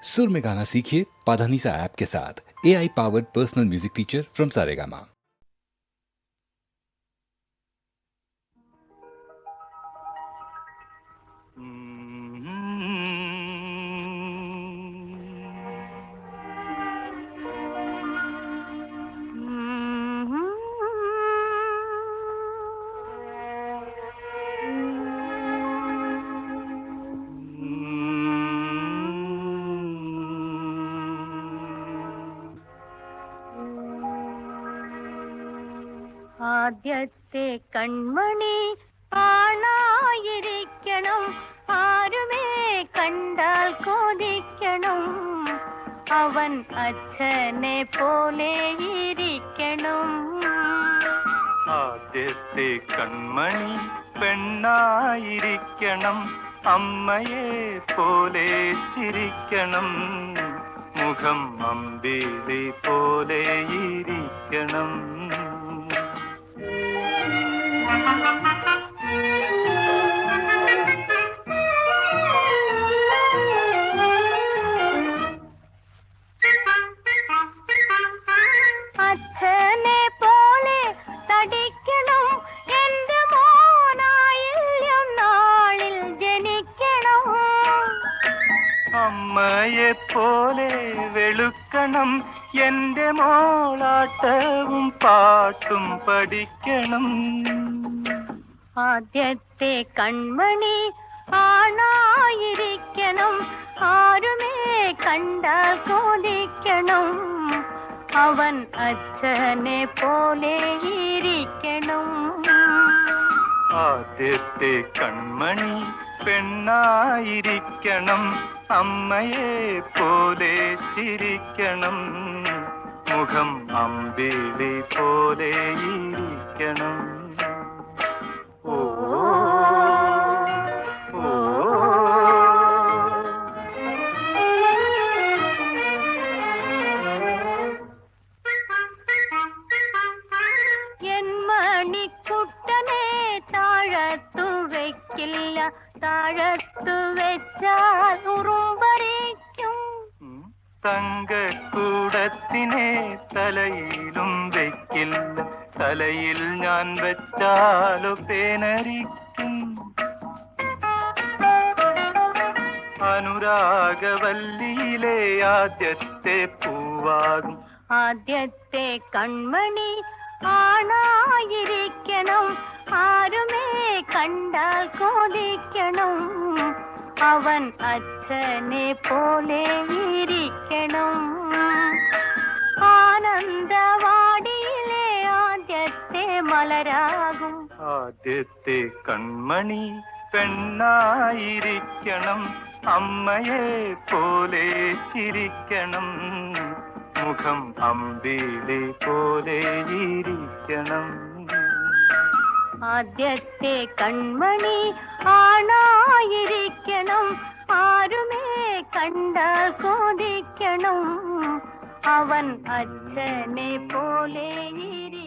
सुर में गाना सीखिए पाधानीसा ऐप के साथ। AI powered personal music teacher from Saregama. ആദ്യത്തെ കൺമണി ആണായിരിക്കണം, ആരുമേ കണ്ടാൽ കൊതിക്കണം, അവൻ അച്ഛനെ പോലെ ഇരിക്കണം. ആദ്യത്തെ കൺമണി പെണ്ണായിരിക്കണം, അമ്മയെ പോലെ ചിരിക്കണം, മുഖം അമ്പിളി പോലെ ഇരിക്കണം. അച്ഛനെ പോലെ തടിക്കണം, എന്റെ മോനായില്യം നാളിൽ ജനിക്കണം. അമ്മയെ പോലെ വെളുക്കണം, എന്റെ മോളാട്ടവും പാട്ടും പഠിക്കണം. ആദ്യത്തെ കൺമണി ആണായിരിക്കണം, ആരുമേ കണ്ടാൽ കൊതിക്കണം, അവൻ അച്ഛനെ പോലെ ഇരിക്കണം. ആദ്യത്തെ കൺമണി പെണ്ണായിരിക്കണം, അമ്മയെ പോലെ ചിരിക്കണം, മുഖം അമ്പിളി പോലെ ഇരിക്കണം. ഓ ഓ എൻ മണിക്കുട്ടനെ താഴത്തു വെക്കില്ല, താഴത്തു വെച്ചാൽ ഉറുമ്പരിക്കും. തങ്കക്കൂടത്തിനെ തലയിലും വെക്കില്ല, തലയിൽ ഞാൻ വെച്ചാലോ പേനരിക്കും. അനുരാഗവല്ലിയിലെ ആദ്യത്തെ പൂവാകും. ആദ്യത്തെ കൺമണി ആണായിരിക്കണം, ആരുമേ കണ്ടാൽ കൊതിക്കണം, അവൻ അച്ഛനെ പോലെ ഇരിക്കണം. ആനന്ദവാടിയിലെ ആദ്യത്തെ മലരാകും. ആദ്യത്തെ കൺമണി പെണ്ണായിരിക്കണം, അമ്മയെ പോലെ ചിരിക്കണം, മുഖം അമ്പിളി പോലെ ഇരിക്കണം. ആദ്യത്തെ കൺമണി ആണായിരിക്കണം, ആരുമേ കണ്ടാൽ കൊതിക്കണം, അവൻ അച്ഛനെ പോലെ ഇരിക്കണം.